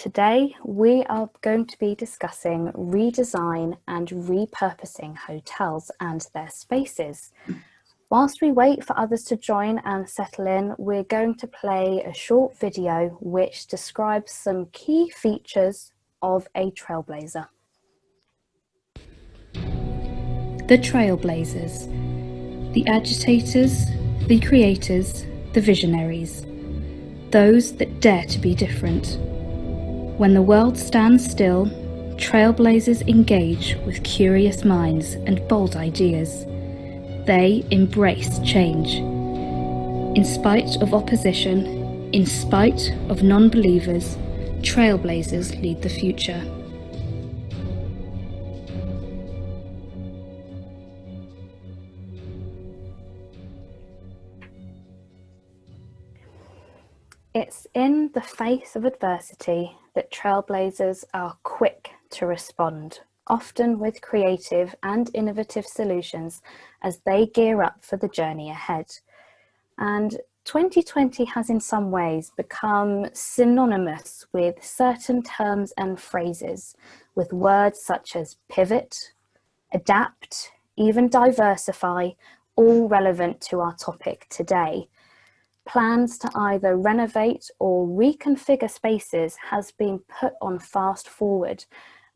Today we are going to be discussing redesign and repurposing hotels and their spaces. Whilst we wait for others to join and settle in, we're going to play a short video which describes some key features of a trailblazer. The Trailblazers, the agitators, the creators, the visionaries, those that dare to be different. When the world stands still, trailblazers engage with curious minds and bold ideas. They embrace change. In spite of opposition, in spite of non-believers, trailblazers lead the future. It's in the face of adversity that trailblazers are quick to respond, often with creative and innovative solutions as they gear up for the journey ahead. And 2020 has in some ways become synonymous with certain terms and phrases, with words such as pivot, adapt, even diversify, all relevant to our topic today. Plans to either renovate or reconfigure spaces has been put on fast forward,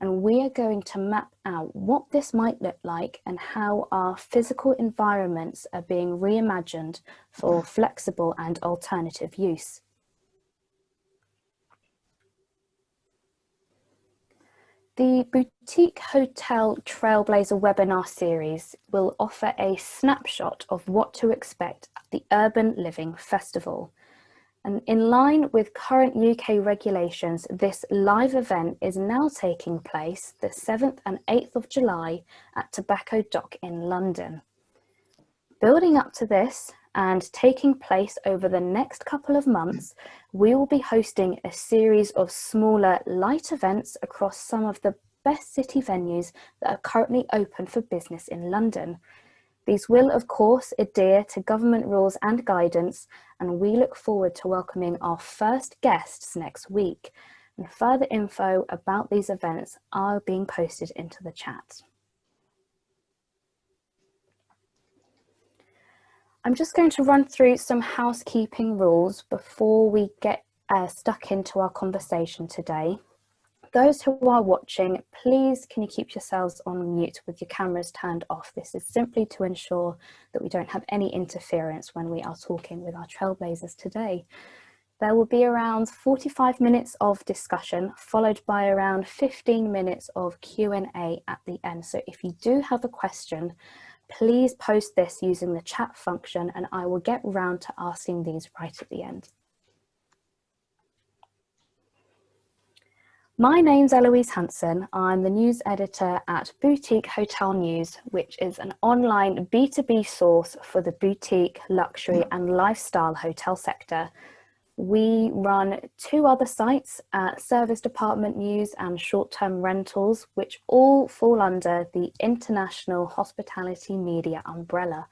and we are going to map out what this might look like and how our physical environments are being reimagined for flexible and alternative use. The Boutique Hotel Trailblazer Webinar series will offer a snapshot of what to expect at the Urban Living Festival. And in line with current UK regulations, this live event is now taking place the 7th and 8th of July at Tobacco Dock in London. Building up to this and taking place over the next couple of months, we will be hosting a series of smaller light events across some of the best city venues that are currently open for business in London. These will, of course, adhere to government rules and guidance, and we look forward to welcoming our first guests next week. And further info about these events are being posted into the chat. I'm just going to run through some housekeeping rules before we get stuck into our conversation today. Those who are watching, please can you keep yourselves on mute with your cameras turned off. This is simply to ensure that we don't have any interference when we are talking with our trailblazers today. There will be around 45 minutes of discussion, followed by around 15 minutes of Q&A at the end. So if you do have a question, please post this using the chat function and I will get round to asking these right at the end. My name's Eloise Hanson. I'm the news editor at Boutique Hotel News, which is an online B2B source for the boutique, luxury and lifestyle hotel sector. We run two other sites, Service Department News and Short-Term Rentals, which all fall under the International Hospitality Media umbrella.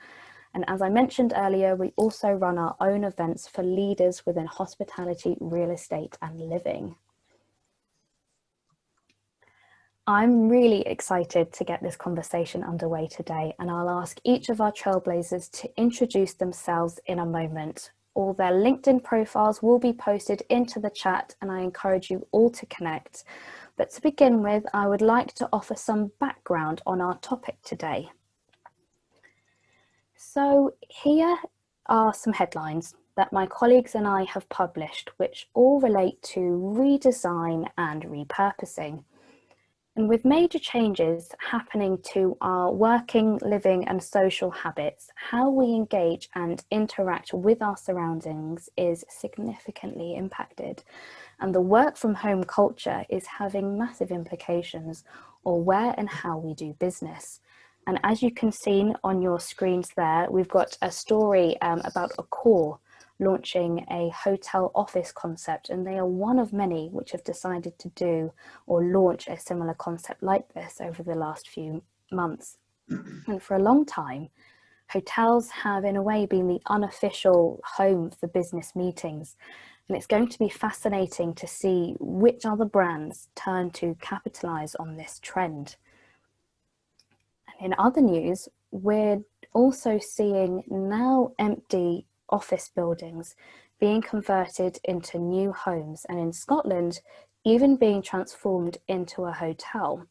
And as I mentioned earlier, we also run our own events for leaders within hospitality, real estate and living. I'm really excited to get this conversation underway today, and I'll ask each of our trailblazers to introduce themselves in a moment. All their LinkedIn profiles will be posted into the chat and I encourage you all to connect. But to begin with, I would like to offer some background on our topic today. So here are some headlines that my colleagues and I have published, which all relate to redesign and repurposing. And with major changes happening to our working, living and social habits, how we engage and interact with our surroundings is significantly impacted. And the work from home culture is having massive implications on where and how we do business. And as you can see on your screens there, we've got a story about Accor launching a hotel office concept, and they are one of many which have decided to do or launch a similar concept like this over the last few months. And for a long time, hotels have in a way been the unofficial home for business meetings, And it's going to be fascinating to see which other brands turn to capitalize on this trend. And in other news, we're also seeing now empty office buildings being converted into new homes, and in Scotland, even being transformed into a hotel.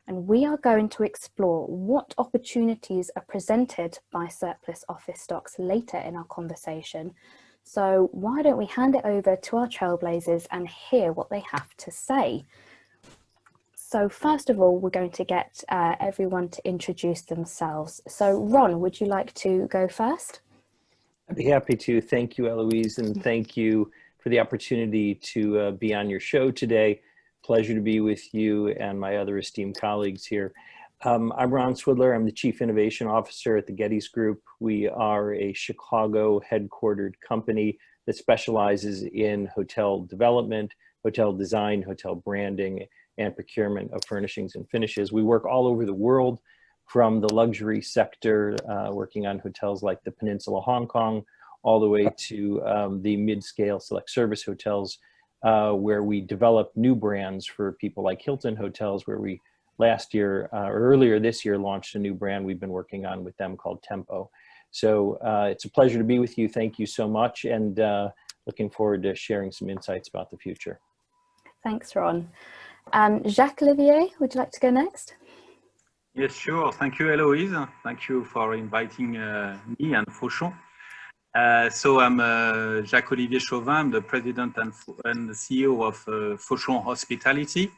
And we are going to explore what opportunities are presented by surplus office stocks later in our conversation. So why don't we hand it over to our trailblazers and hear what they have to say. So first of all, we're going to get everyone to introduce themselves. So Ron, would you like to go first? I'd be happy to. Thank you, Eloise, and thank you for the opportunity to be on your show today. Pleasure to be with you and my other esteemed colleagues here. I'm Ron Swidler. I'm the Chief Innovation Officer at the Gettys Group. We are a Chicago headquartered company that specializes in hotel development, hotel design, hotel branding, and procurement of furnishings and finishes. We work all over the world, from the luxury sector, working on hotels like the Peninsula Hong Kong, all the way to the mid-scale select service hotels, where we develop new brands for people like Hilton Hotels, where we last year, or earlier this year, launched a new brand we've been working on with them called Tempo. So it's a pleasure to be with you. Thank you so much, and looking forward to sharing some insights about the future. Thanks, Ron. Jacques-Olivier, would you like to go next? Yes, sure. Thank you, Eloise. Thank you for inviting me and Fauchon. So I'm Jacques-Olivier Chauvin. I'm the president and the CEO of Fauchon Hospitality.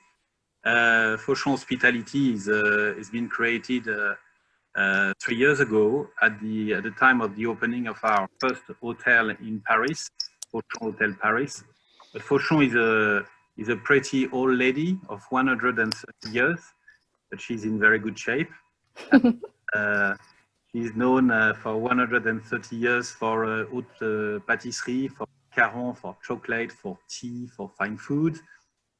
Fauchon Hospitality is been created 3 years ago at the time of the opening of our first hotel in Paris, Fauchon Hotel Paris. But Fauchon is a pretty old lady of 130 years. But she's in very good shape. She's known for 130 years for haute pâtisserie, for macarons, for chocolate, for tea, for fine food.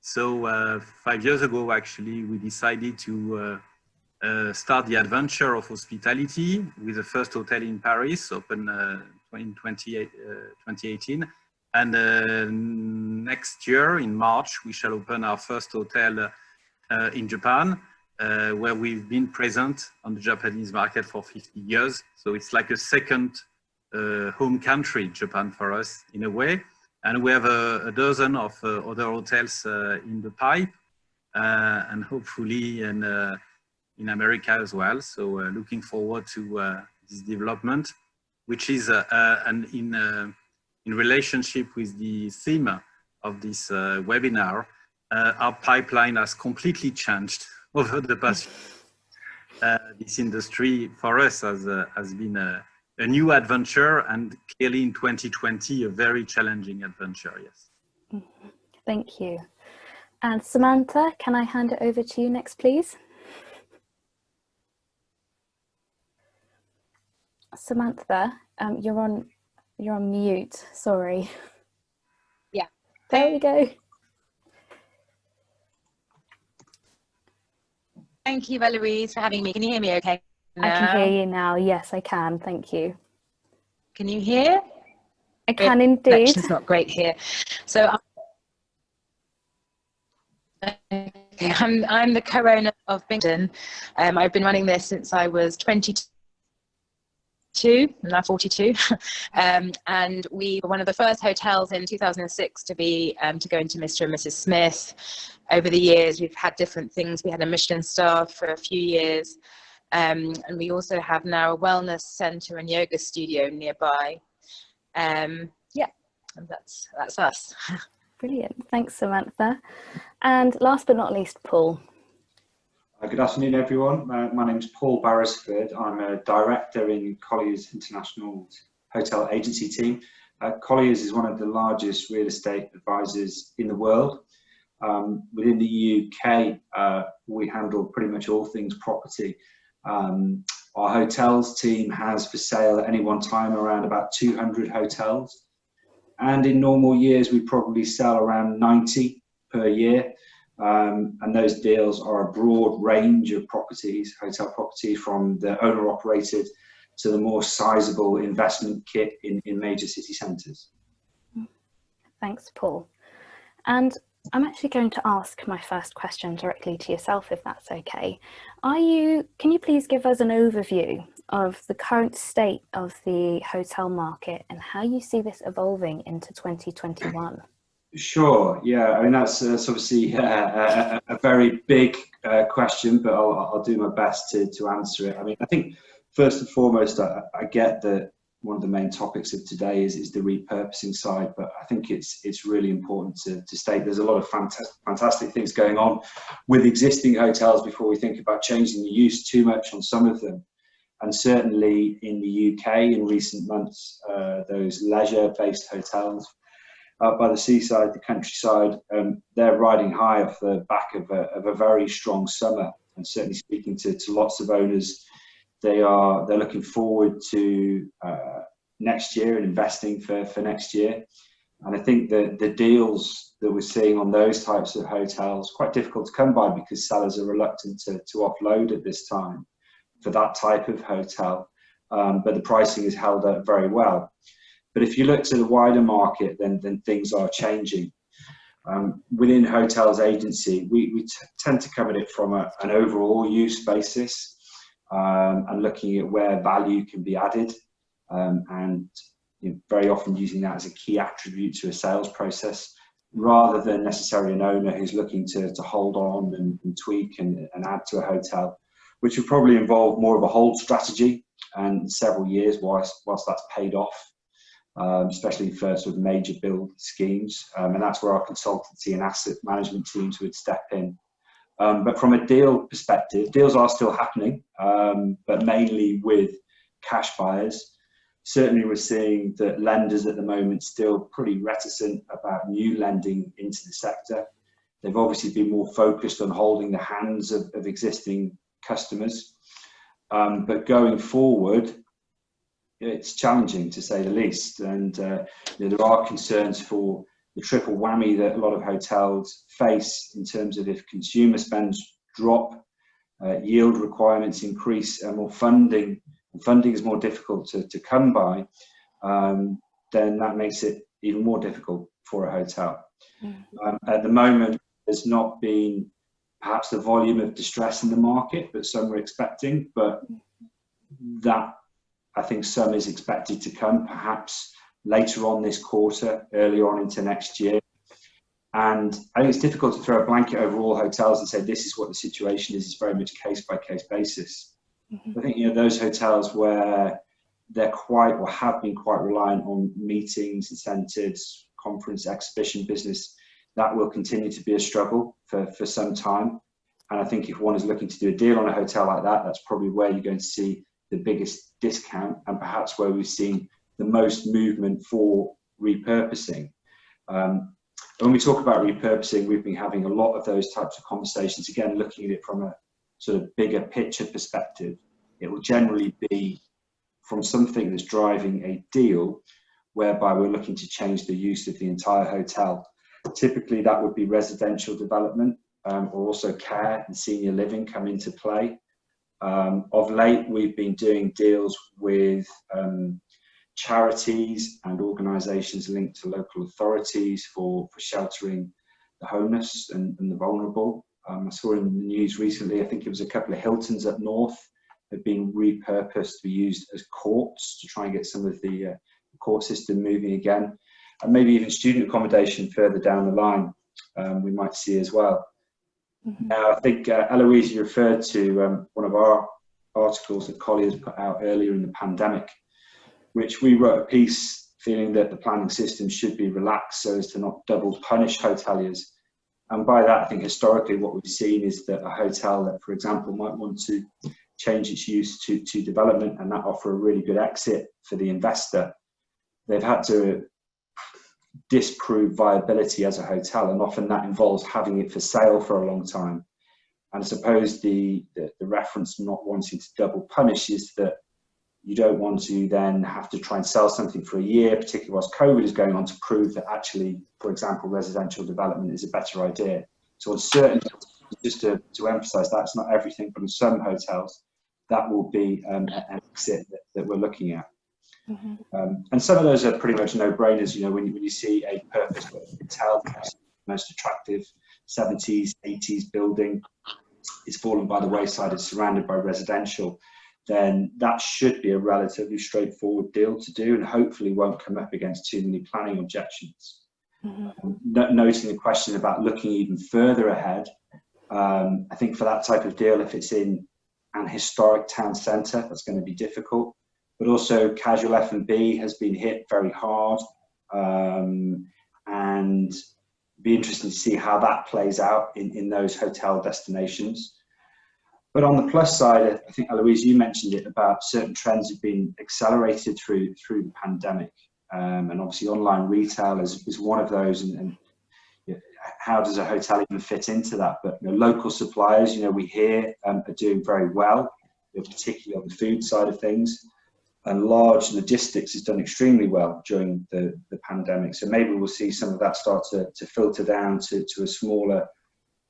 So 5 years ago, actually, we decided to start the adventure of hospitality with the first hotel in Paris, opened in 2018. And next year, in March, we shall open our first hotel in Japan, where we've been present on the Japanese market for 50 years. So it's like a second home country, Japan, for us in a way. And we have a dozen of other hotels in the pipe, and hopefully in America as well. So looking forward to this development, which is in relationship with the theme of this webinar. Our pipeline has completely changed over the past year. This industry for us has been a new adventure, and clearly in 2020 a very challenging adventure. Yes. Thank you. And Samantha, can I hand it over to you next, please? Samantha, you're on mute. Sorry. Yeah. There we go. Thank you, Eloise, for having me. Can you hear me okay now? I can hear you now. Yes, I can. Thank you. Can you hear? I can indeed. Connection's not great here. So I'm the co-owner of Bingham. I've been running this since I was 22. I'm now 42, and we were one of the first hotels in 2006 to go into Mr. and Mrs. Smith. Over the years, we've had different things. We had a Michelin star for a few years, and we also have now a wellness center and yoga studio nearby. Yeah, and that's us. Brilliant. Thanks, Samantha. And last but not least, Paul. Good afternoon, everyone. My name is Paul Barrasford. I'm a director in Colliers International's hotel agency team. Colliers is one of the largest real estate advisors in the world. Within the UK, we handle pretty much all things property. Our hotels team has for sale at any one time around about 200 hotels. And in normal years, we probably sell around 90 per year. And those deals are a broad range of properties, hotel properties, from the owner-operated to the more sizable investment kit in major city centres. Thanks, Paul. And I'm actually going to ask my first question directly to yourself, if that's okay. Can you please give us an overview of the current state of the hotel market and how you see this evolving into 2021? Sure. Yeah. I mean, that's obviously a very big question, but I'll do my best to answer it. I mean, I think first and foremost, I get that one of the main topics of today is the repurposing side, but I think it's really important to state there's a lot of fantastic things going on with existing hotels before we think about changing the use too much on some of them. And certainly in the UK in recent months, those leisure-based hotels out by the seaside, the countryside, they're riding high off the back of a very strong summer. And certainly speaking to lots of owners, they're looking forward to next year and investing for next year. And I think that the deals that we're seeing on those types of hotels quite difficult to come by because sellers are reluctant to offload at this time for that type of hotel. But the pricing is held up very well. But if you look to the wider market, then things are changing. Within hotels agency, we tend to come at it from an overall use basis and looking at where value can be added, and very often using that as a key attribute to a sales process, rather than necessarily an owner who's looking to hold on and tweak and add to a hotel, which would probably involve more of a hold strategy and several years whilst that's paid off. Especially for sort of major build schemes, and that's where our consultancy and asset management teams would step in. But from a deal perspective, deals are still happening, but mainly with cash buyers. Certainly we're seeing that lenders at the moment still pretty reticent about new lending into the sector. They've obviously been more focused on holding the hands of existing customers. But going forward, it's challenging to say the least, and there are concerns for the triple whammy that a lot of hotels face in terms of if consumer spends drop, yield requirements increase, and more funding is more difficult to come by, then that makes it even more difficult for a hotel. At the moment, there's not been perhaps the volume of distress in the market that some were expecting, but that I think some is expected to come perhaps later on this quarter, earlier on into next year. And I think it's difficult to throw a blanket over all hotels and say this is what the situation is. It's very much case by case basis. I think those hotels where they're quite or have been quite reliant on meetings, incentives, conference, exhibition business, that will continue to be a struggle for some time. And I think if one is looking to do a deal on a hotel like that, that's probably where you're going to see the biggest discount and perhaps where we've seen the most movement for repurposing. When we talk about repurposing, we've been having a lot of those types of conversations, again, looking at it from a sort of bigger picture perspective. It will generally be from something that's driving a deal whereby we're looking to change the use of the entire hotel. Typically that would be residential development, or also care and senior living come into play. Of late, we've been doing deals with charities and organisations linked to local authorities for sheltering the homeless and the vulnerable. I saw in the news recently, I think it was a couple of Hiltons up north have been repurposed to be used as courts to try and get some of the court system moving again. And maybe even student accommodation further down the line we might see as well. I think Eloise, you referred to one of our articles that Colliers put out earlier in the pandemic, which we wrote a piece feeling that the planning system should be relaxed so as to not double punish hoteliers. And by that, I think historically what we've seen is that a hotel that, for example, might want to change its use to development and that offer a really good exit for the investor, they've had to disprove viability as a hotel, and often that involves having it for sale for a long time. And I suppose the reference not wanting to double punish is that you don't want to then have to try and sell something for a year, particularly whilst COVID is going on, to prove that actually, for example, residential development is a better idea. So on certain, just to emphasise that, it's not everything, but in some hotels, that will be an exit that we're looking at. And some of those are pretty much no-brainers. You know, when you see a purpose-built hotel, the most attractive 70s, 80s building is fallen by the wayside, it's surrounded by residential, then that should be a relatively straightforward deal to do, and hopefully won't come up against too many planning objections. Noting the question about looking even further ahead, I think for that type of deal, if it's in an historic town centre, that's going to be difficult. But also casual F&B has been hit very hard, and be interesting to see how that plays out in those hotel destinations. But on the plus side, I think, Eloise, you mentioned it about certain trends have been accelerated through the pandemic. And obviously online retail is one of those. And you know, how does a hotel even fit into that? But you know, local suppliers, you know, we hear are doing very well, you know, particularly on the food side of things. And large logistics has done extremely well during the pandemic. So maybe we'll see some of that start to filter down to a smaller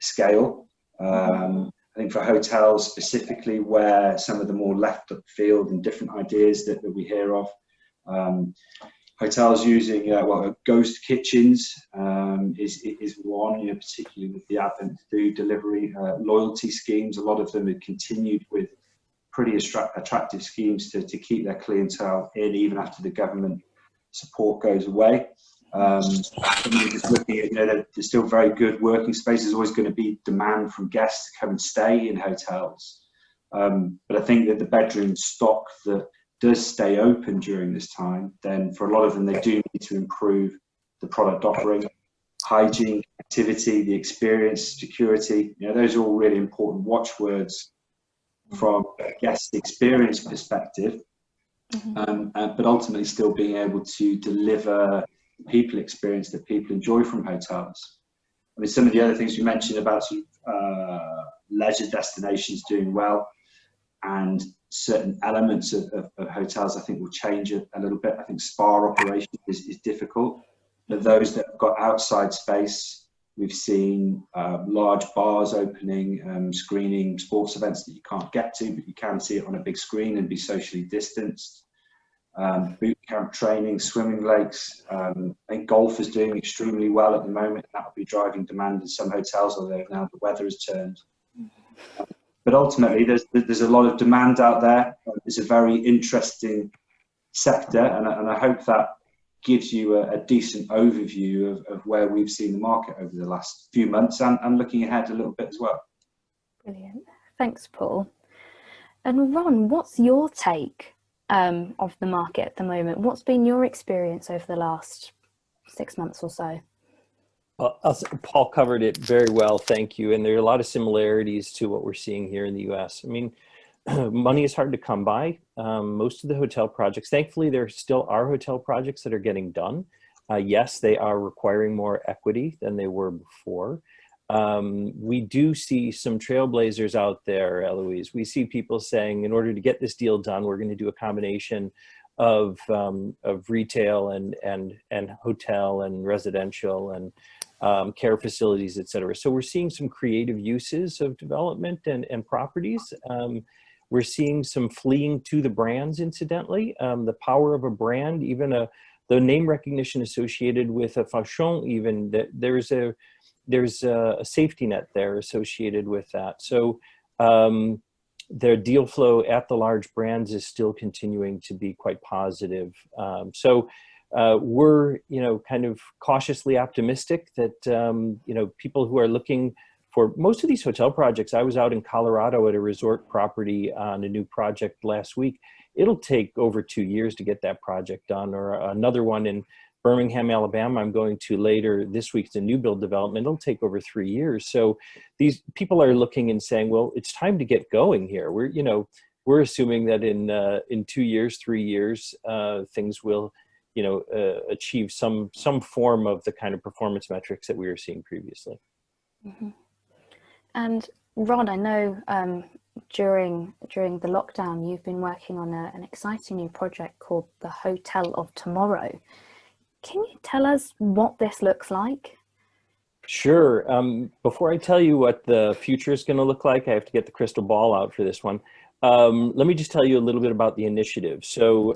scale. I think for hotels specifically, where some of the more left of field and different ideas that we hear of, hotels using ghost kitchens is one, you know, particularly with the advent of food delivery, loyalty schemes. A lot of them have continued with pretty attractive schemes to keep their clientele in even after the government support goes away. Just looking at, you know, there's still very good working space. There's always going to be demand from guests to come and stay in hotels. But I think that the bedroom stock that does stay open during this time, then for a lot of them, they do need to improve the product offering, hygiene, activity, the experience, security. You know, those are all really important watchwords from a guest experience perspective, but ultimately still being able to deliver people experience that people enjoy from hotels. I mean, some of the other things you mentioned about sort of leisure destinations doing well, and certain elements of hotels I think will change a little bit. I think spa operation is difficult, but those that have got outside space, we've seen large bars opening, screening sports events that you can't get to, but you can see it on a big screen and be socially distanced. Boot camp training, swimming lakes. I think golf is doing extremely well at the moment. That will be driving demand in some hotels, although now the weather has turned. But ultimately, there's a lot of demand out there. It's a very interesting sector, and I hope that gives you a decent overview of where we've seen the market over the last few months, and looking ahead a little bit as well. Brilliant. Thanks, Paul. And Ron, what's your take of the market at the moment? What's been your experience over the last 6 months or so? Paul covered it very well, thank you. And there are a lot of similarities to what we're seeing here in the US. I mean, money is hard to come by. Most of the hotel projects, thankfully, there still are hotel projects that are getting done. Yes, they are requiring more equity than they were before. We do see some trailblazers out there, Eloise. We see people saying, in order to get this deal done, we're going to do a combination of retail and hotel and residential and care facilities, et cetera. So we're seeing some creative uses of development and properties. We're seeing some fleeing to the brands, incidentally. The power of a brand, even the name recognition associated with a Fauchon, even there's a safety net there associated with that. So their deal flow at the large brands is still continuing to be quite positive. We're, kind of cautiously optimistic that, people who are looking for most of these hotel projects. I was out in Colorado at a resort property on a new project last week. It'll take over 2 years to get that project done, or another one in Birmingham, Alabama, I'm going to later this week. It's a new build development. It'll take over 3 years. So these people are looking and saying, well, it's time to get going here. We're assuming that in 2 years, 3 years, things will, achieve some form of the kind of performance metrics that we were seeing previously. Mm-hmm. And Ron, I know during the lockdown, you've been working on an exciting new project called the Hotel of Tomorrow. Can you tell us what this looks like? Sure. Before I tell you what the future is going to look like, I have to get the crystal ball out for this one. Let me just tell you a little bit about the initiative. So,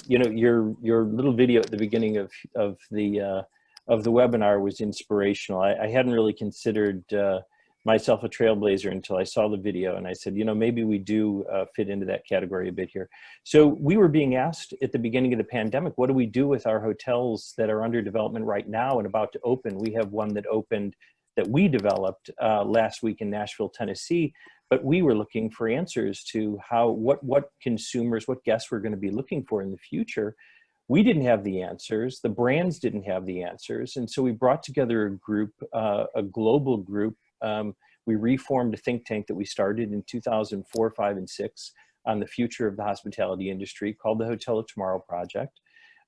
you know, your little video at the beginning of the webinar was inspirational. I hadn't really considered myself a trailblazer until I saw the video, and I said, you know, maybe we do fit into that category a bit here. So we were being asked at the beginning of the pandemic, what do we do with our hotels that are under development right now and about to open? We have one that opened that we developed last week in Nashville, Tennessee, but we were looking for answers to what consumers, what guests were going to be looking for in the future. We didn't have the answers, the brands didn't have the answers, and so we brought together a group, a global group. We reformed a think tank that we started in 2004, 5, and 6 on the future of the hospitality industry called the Hotel of Tomorrow Project.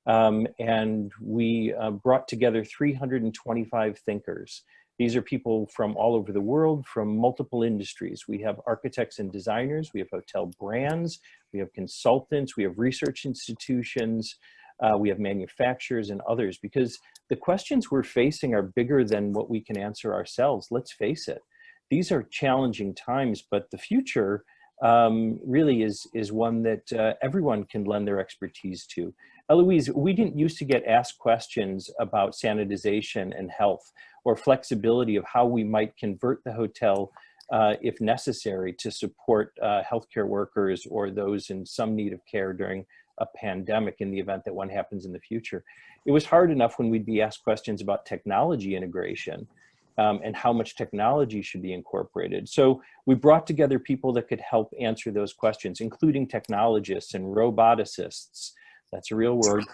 And we brought together 325 thinkers. These are people from all over the world, from multiple industries. We have architects and designers, we have hotel brands, we have consultants, we have research institutions, we have manufacturers and others, because the questions we're facing are bigger than what we can answer ourselves. Let's face it. These are challenging times, but the future really is one that everyone can lend their expertise to. Eloise, we didn't used to get asked questions about sanitization and health or flexibility of how we might convert the hotel if necessary to support healthcare workers or those in some need of care during a pandemic in the event that one happens in the future. It was hard enough when we'd be asked questions about technology integration and how much technology should be incorporated. So we brought together people that could help answer those questions, including technologists and roboticists, that's a real word,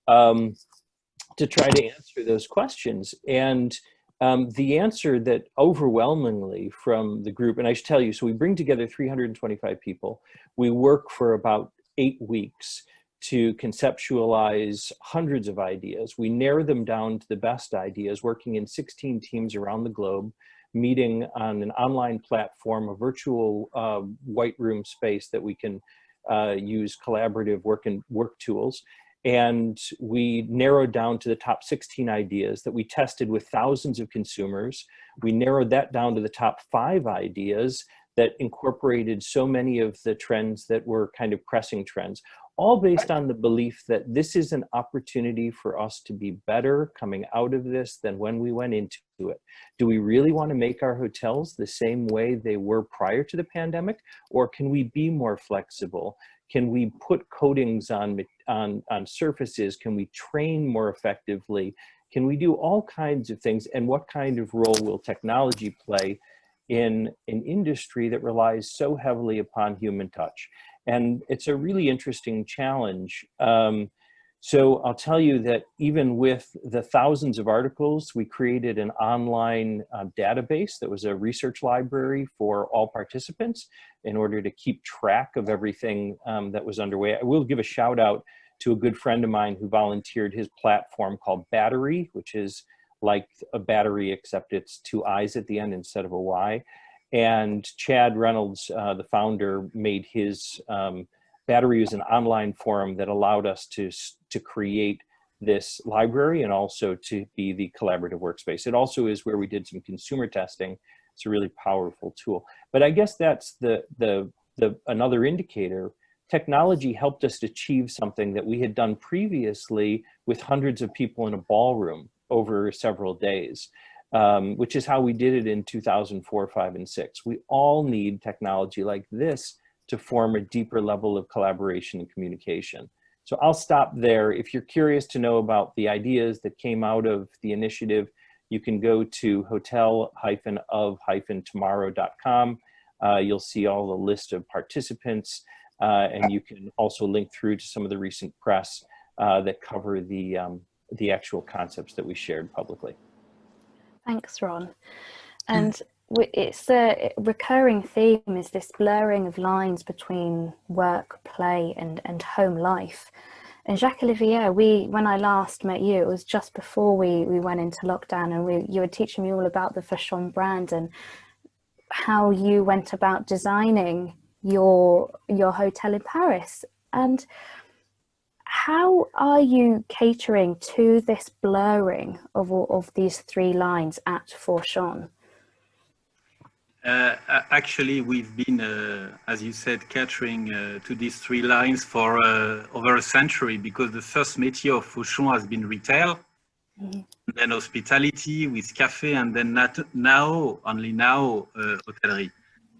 to try to answer those questions. And the answer that overwhelmingly from the group, and I should tell you, so we bring together 325 people. We work for about 8 weeks to conceptualize hundreds of ideas. We narrow them down to the best ideas, working in 16 teams around the globe, meeting on an online platform, a virtual white room space that we can use collaborative work tools. And we narrowed down to the top 16 ideas that we tested with thousands of consumers. We narrowed that down to the top 5 ideas that incorporated so many of the trends that were kind of pressing trends, all based on the belief that this is an opportunity for us to be better coming out of this than when we went into it. Do we really want to make our hotels the same way they were prior to the pandemic? Or can we be more flexible? Can we put coatings on surfaces? Can we train more effectively? Can we do all kinds of things? And what kind of role will technology play in an industry that relies so heavily upon human touch? And it's a really interesting challenge. So I'll tell you that even with the thousands of articles, we created an online database that was a research library for all participants in order to keep track of everything that was underway. I will give a shout out to a good friend of mine who volunteered his platform called Battery, which is like a battery except it's 2 I's at the end instead of a Y. And Chad Reynolds, the founder, made his Battery is an online forum that allowed us to create this library and also to be the collaborative workspace. It also is where we did some consumer testing. It's a really powerful tool. But I guess that's another indicator. Technology helped us achieve something that we had done previously with hundreds of people in a ballroom over several days. Which is how we did it in 2004, 5, and 6. We all need technology like this to form a deeper level of collaboration and communication. So I'll stop there. If you're curious to know about the ideas that came out of the initiative, you can go to hotel-of-tomorrow.com. You'll see all the list of participants, and you can also link through to some of the recent press that cover the actual concepts that we shared publicly. Thanks, Ron. And it's a recurring theme is this blurring of lines between work, play, and home life. And Jacques-Olivier, when I last met you, it was just before we went into lockdown, and you were teaching me all about the Fauchon brand and how you went about designing your hotel in Paris. And how are you catering to this blurring of these 3 lines at Fauchon? Actually, we've been, as you said, catering to these three lines for over a century, because the first métier of Fauchon has been retail, then hospitality with cafe, and then only now, hotellerie.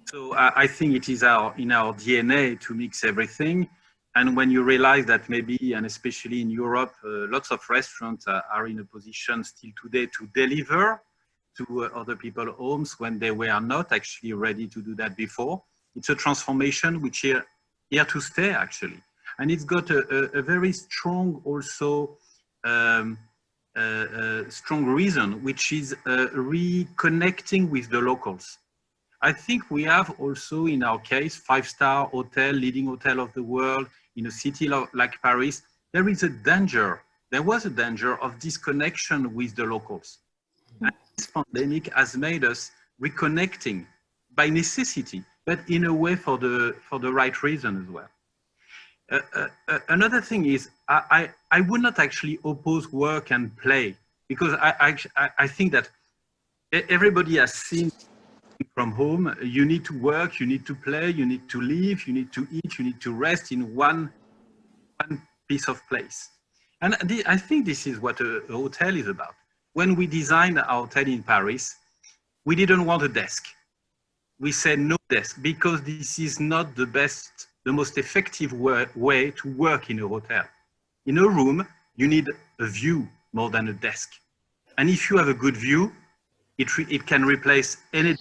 So I think it is in our DNA to mix everything. And when you realize that maybe, and especially in Europe, lots of restaurants are in a position still today to deliver to other people's homes when they were not actually ready to do that before. It's a transformation which here to stay, actually. And it's got a very strong also, strong reason, which is reconnecting with the locals. I think we have also, in our case, 5-star hotel, leading hotel of the world, in a city like Paris. There is a danger, there was a danger of disconnection with the locals. And this pandemic has made us reconnecting by necessity, but in a way for the right reason as well. Another thing is, I would not actually oppose work and play, because I think that everybody has seen from home, you need to work, you need to play, you need to live, you need to eat, you need to rest in one piece of place. And I think this is what a hotel is about. When we designed our hotel in Paris, we didn't want a desk. We said no desk, because this is not the most effective way to work in a hotel. In a room, you need a view more than a desk. And if you have a good view, it can replace any,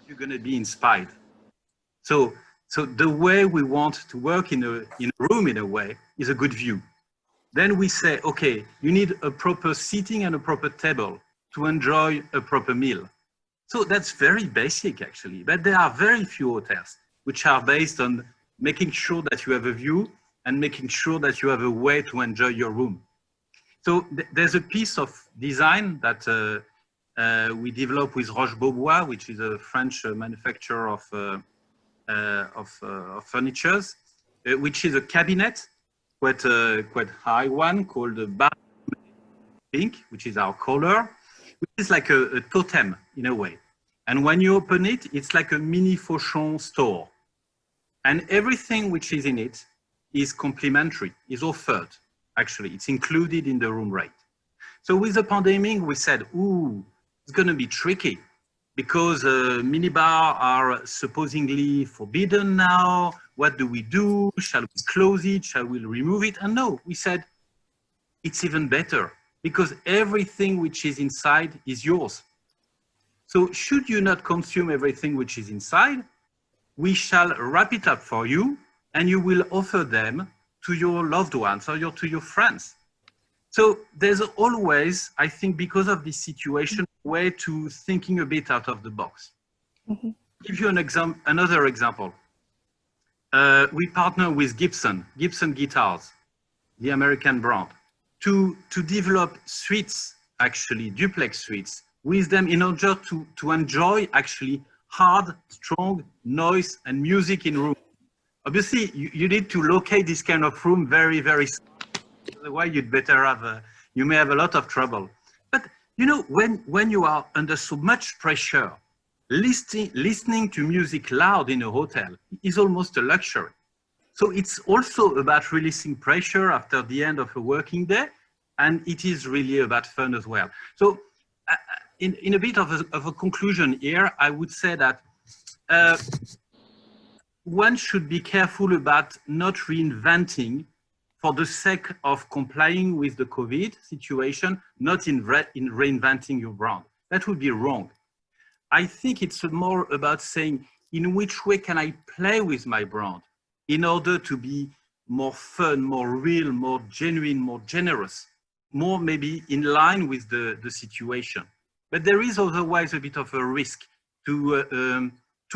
you're going to be inspired. So the way we want to work in a room, in a way, is a good view. Then we say, okay, you need a proper seating and a proper table to enjoy a proper meal. So that's very basic, actually. But there are very few hotels which are based on making sure that you have a view and making sure that you have a way to enjoy your room. So there's a piece of design that we developed with Roche-Beaubois, which is a French manufacturer of furnitures, which is a cabinet, quite high one, called the Barrasford Pink, which is our color, which is like a totem in a way. And when you open it, it's like a mini Fauchon store. And everything which is in it is complimentary, is offered. Actually, it's included in the room rate. So with the pandemic, we said, ooh, it's going to be tricky, because minibar are supposedly forbidden now. What do we do? Shall we close it? Shall we remove it? And no, we said, it's even better, because everything which is inside is yours. So should you not consume everything which is inside, we shall wrap it up for you, and you will offer them to your loved ones or to your friends. So there's always, I think, because of this situation, a way to thinking a bit out of the box. Mm-hmm. Give you another example. We partner with Gibson Guitars, the American brand, to develop suites, actually duplex suites, with them in order to enjoy actually hard, strong noise and music in room. Obviously, you need to locate this kind of room very, very small. Otherwise, you may have a lot of trouble. But you know, when you are under so much pressure, listening to music loud in a hotel is almost a luxury. So it's also about releasing pressure after the end of a working day, and it is really about fun as well. So in a bit of a conclusion here, I would say that one should be careful about not reinventing for the sake of complying with the COVID situation, not in reinventing your brand. That would be wrong. I think it's more about saying, in which way can I play with my brand in order to be more fun, more real, more genuine, more generous, more maybe in line with the situation. But there is otherwise a bit of a risk to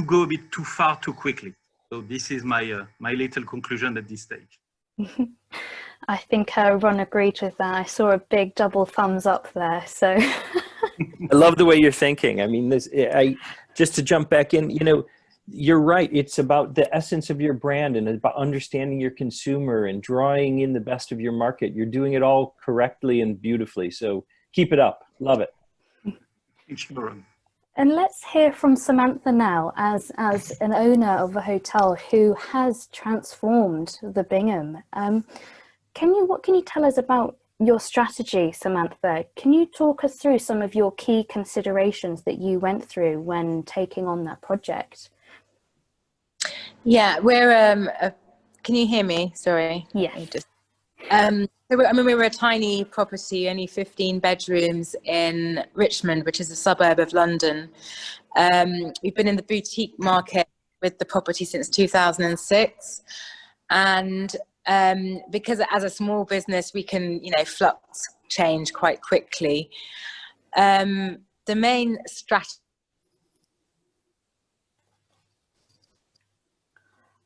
go a bit too far too quickly. So this is my little conclusion at this stage. I think Ron agreed with that. I saw a big double thumbs up there. So I love the way you're thinking. I mean, just to jump back in, you know, you're right. It's about the essence of your brand and about understanding your consumer and drawing in the best of your market. You're doing it all correctly and beautifully. So keep it up. Love it. Thank you, Ron. And let's hear from Samantha now, as an owner of a hotel who has transformed the Bingham. What can you tell us about your strategy, Samantha? Can you talk us through some of your key considerations that you went through when taking on that project? Yeah, we're can you hear me? Sorry. Yes. So we were a tiny property, only 15 bedrooms in Richmond, which is a suburb of London. We've been in the boutique market with the property since 2006. And because as a small business, we can, flux change quite quickly. The main strategy,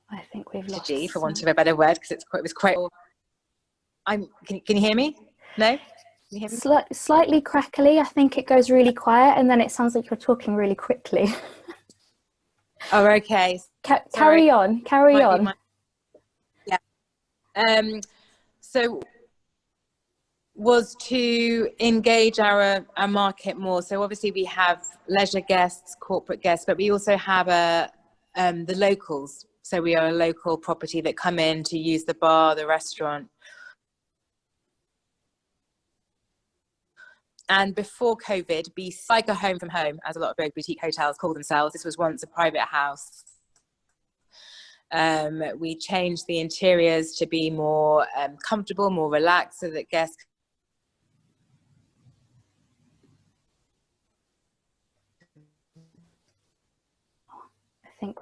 I think we've lost, for want of a better word, because it was quite. Can you hear me? No? Can you hear me? Slightly crackly. I think it goes really quiet, and then it sounds like you're talking really quickly. Oh, okay. Carry on. Yeah. So was to engage our market more. So obviously we have leisure guests, corporate guests, but we also have the locals. So we are a local property that come in to use the bar, the restaurant. And before COVID, be like a home from home, as a lot of big boutique hotels call themselves. This was once a private house. We changed the interiors to be more comfortable, more relaxed, so that guests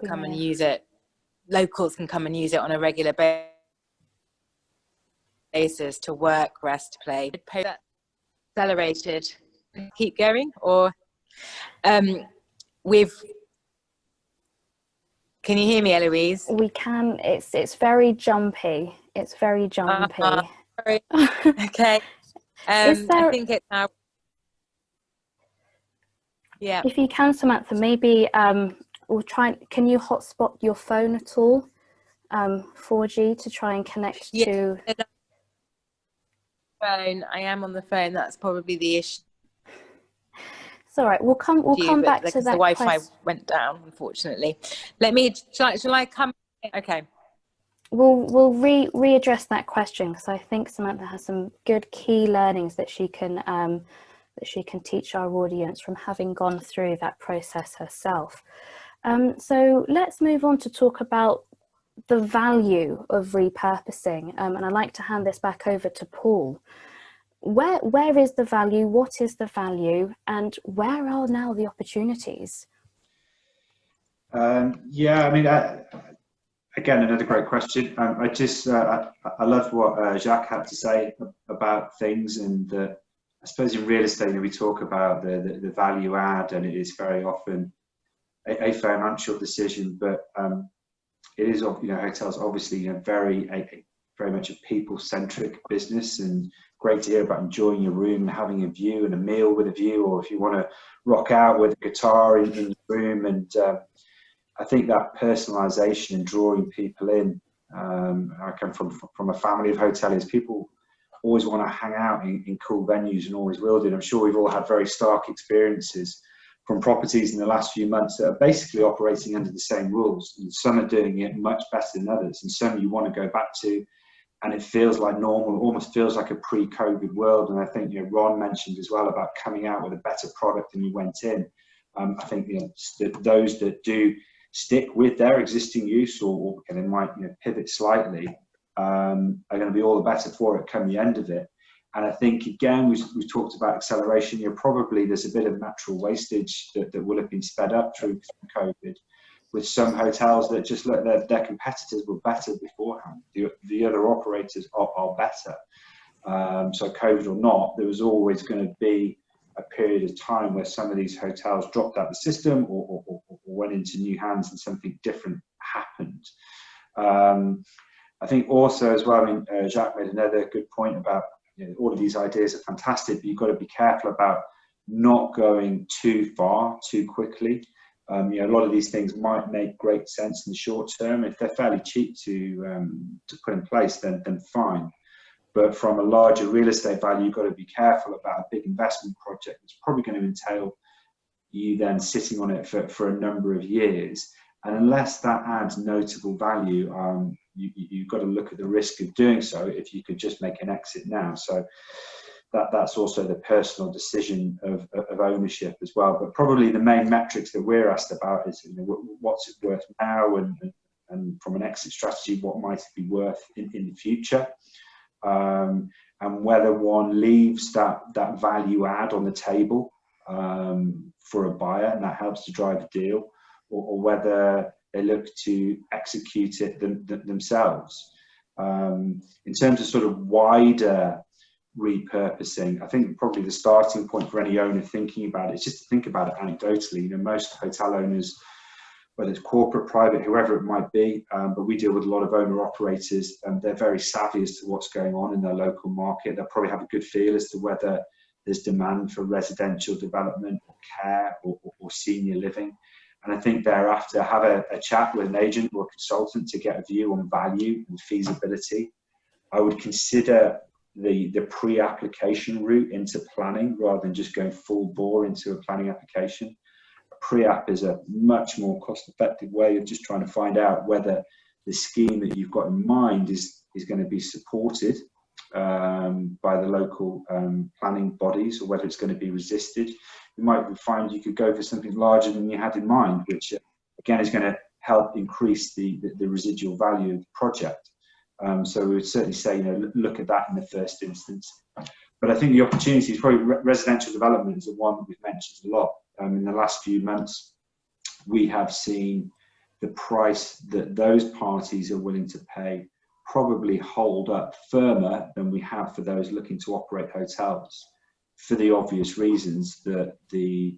come and use it. Locals can come and use it on a regular basis to work, rest, play. Accelerated. Keep going, or can you hear me, Eloise? We can. It's very jumpy. It's very jumpy. Okay. I think it's now. Yeah. If you can, Samantha, maybe we'll try. Can you hotspot your phone at all? 4G to try and connect to. Phone. I am on the phone. That's probably the issue. It's all right. We'll come back to that. The Wi-Fi went down, unfortunately. Shall I come? Okay. We'll readdress that question, because I think Samantha has some good key learnings that she can teach our audience from having gone through that process herself. So let's move on to talk about the value of repurposing, and I'd like to hand this back over to Paul. Where is the value? What is the value, and where are now the opportunities? Yeah, I mean, again, another great question. I love what Jacques had to say about things, and I suppose in real estate we talk about the value add, and it is very often a financial decision, but it is, hotels obviously very much a people-centric business, and great to hear about enjoying your room and having a view and a meal with a view, or if you want to rock out with a guitar in your room. And I think that personalisation and drawing people in. I come from a family of hoteliers. People always want to hang out in cool venues and always will do. And I'm sure we've all had very stark experiences from properties in the last few months that are basically operating under the same rules, and some are doing it much better than others, and some you want to go back to and it feels like normal, almost feels like a pre-COVID world. And I think Ron mentioned as well about coming out with a better product than you went in. I think those that do stick with their existing use, or they might pivot slightly, are going to be all the better for it come the end of it. And I think, again, we've talked about acceleration. Probably there's a bit of natural wastage that will have been sped up through COVID, with some hotels that just look, their competitors were better beforehand. The other operators are better. So COVID or not, there was always going to be a period of time where some of these hotels dropped out the system or went into new hands and something different happened. I think also as well, Jacques made another good point about all of these ideas are fantastic, but you've got to be careful about not going too far too quickly. A lot of these things might make great sense in the short term. If they're fairly cheap to put in place, then fine. But from a larger real estate value, you've got to be careful about a big investment project that's probably going to entail you then sitting on it for a number of years. And unless that adds notable value, you've got to look at the risk of doing so if you could just make an exit now. So that's also the personal decision of ownership as well. But probably the main metrics that we're asked about is, you know, what's it worth now, and from an exit strategy, what might it be worth in the future, and whether one leaves that value add on the table for a buyer, and that helps to drive a deal, or whether they look to execute it themselves. In terms of sort of wider repurposing, I think probably the starting point for any owner thinking about it is just to think about it anecdotally. You know, most hotel owners, whether it's corporate, private, whoever it might be, but we deal with a lot of owner operators, and they're very savvy as to what's going on in their local market. They'll probably have a good feel as to whether there's demand for residential development or care or senior living. And I think thereafter have a chat with an agent or a consultant to get a view on value and feasibility. I would consider the pre-application route into planning rather than just going full bore into a planning application. A pre-app is a much more cost-effective way of just trying to find out whether the scheme that you've got in mind is going to be supported by the local planning bodies, or whether it's going to be resisted. You might find you could go for something larger than you had in mind, which again is going to help increase the residual value of the project. So we would certainly say, you know, look at that in the first instance. But I think the opportunity is probably residential development is the one that we've mentioned a lot. In the last few months, we have seen the price that those parties are willing to pay probably hold up firmer than we have for those looking to operate hotels, for the obvious reasons that the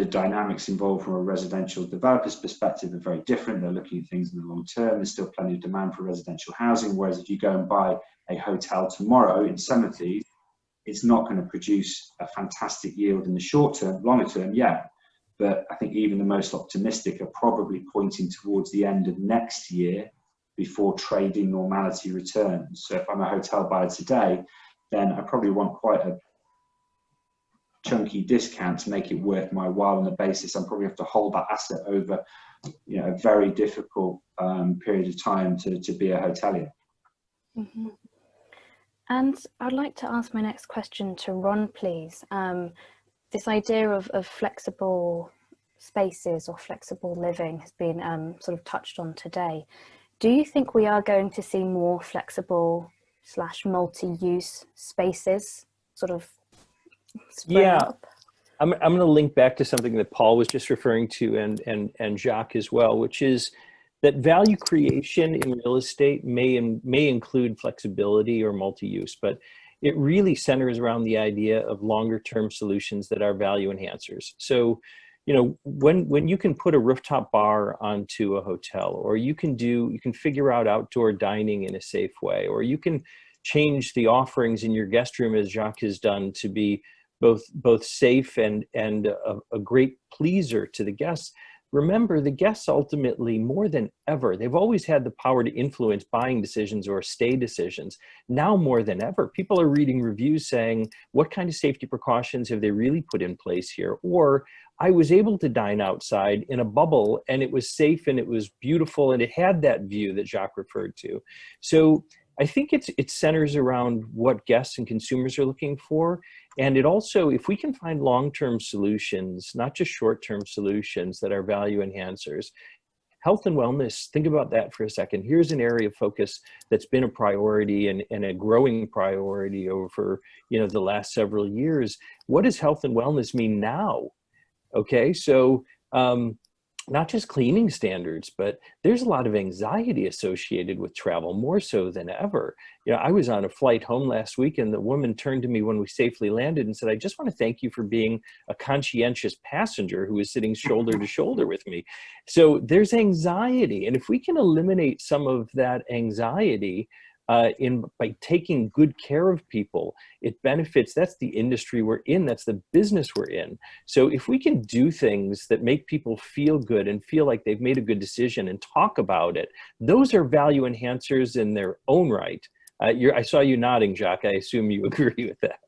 dynamics involved from a residential developer's perspective are very different. They're looking at things in the long term. There's still plenty of demand for residential housing, whereas if you go and buy a hotel tomorrow in some of these, it's not going to produce a fantastic yield in the short term. Longer term, yeah, but I think even the most optimistic are probably pointing towards the end of next year before trading normality returns. So if I'm a hotel buyer today, then I probably want quite a chunky discount to make it worth my while on the basis I'm probably have to hold that asset over, you know, a very difficult period of time to be a hotelier. Mm-hmm. And I'd like to ask my next question to Ron, please. This idea of flexible spaces or flexible living has been sort of touched on today. Do you think we are going to see more flexible / multi-use spaces sort of spring up? I'm going to link back to something that Paul was just referring to, and Jacques as well, which is that value creation in real estate may include flexibility or multi-use, but it really centers around the idea of longer term solutions that are value enhancers. So, you know, when you can put a rooftop bar onto a hotel, or you can figure out outdoor dining in a safe way, or you can change the offerings in your guest room, as Jacques has done, to be both safe and a great pleaser to the guests. Remember, the guests ultimately, more than ever, they've always had the power to influence buying decisions or stay decisions. Now more than ever, people are reading reviews saying, what kind of safety precautions have they really put in place here? Or, I was able to dine outside in a bubble and it was safe and it was beautiful and it had that view that Jacques referred to. So I think it centers around what guests and consumers are looking for. And it also, if we can find long-term solutions, not just short-term solutions that are value enhancers, health and wellness, think about that for a second. Here's an area of focus that's been a priority and a growing priority over, you know, the last several years. What does health and wellness mean now? Okay, so not just cleaning standards, but there's a lot of anxiety associated with travel, more so than ever. You know, I was on a flight home last week and the woman turned to me when we safely landed and said, I just want to thank you for being a conscientious passenger who was sitting shoulder to shoulder with me. So there's anxiety. And if we can eliminate some of that anxiety, by taking good care of people, it benefits. That's the industry we're in. That's the business we're in. So if we can do things that make people feel good and feel like they've made a good decision and talk about it, those are value enhancers in their own right. I saw you nodding, Jacques. I assume you agree with that.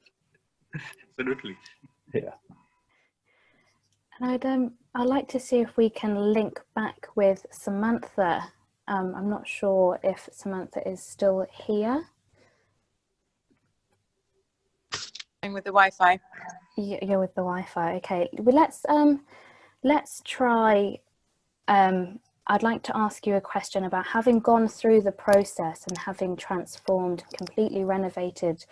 Absolutely. Yeah. And I'd like to see if we can link back with Samantha. I'm not sure if Samantha is still here. With the Wi-Fi. You're with the Wi-Fi. Okay. Well, let's try. I'd like to ask you a question about having gone through the process and having transformed, completely renovated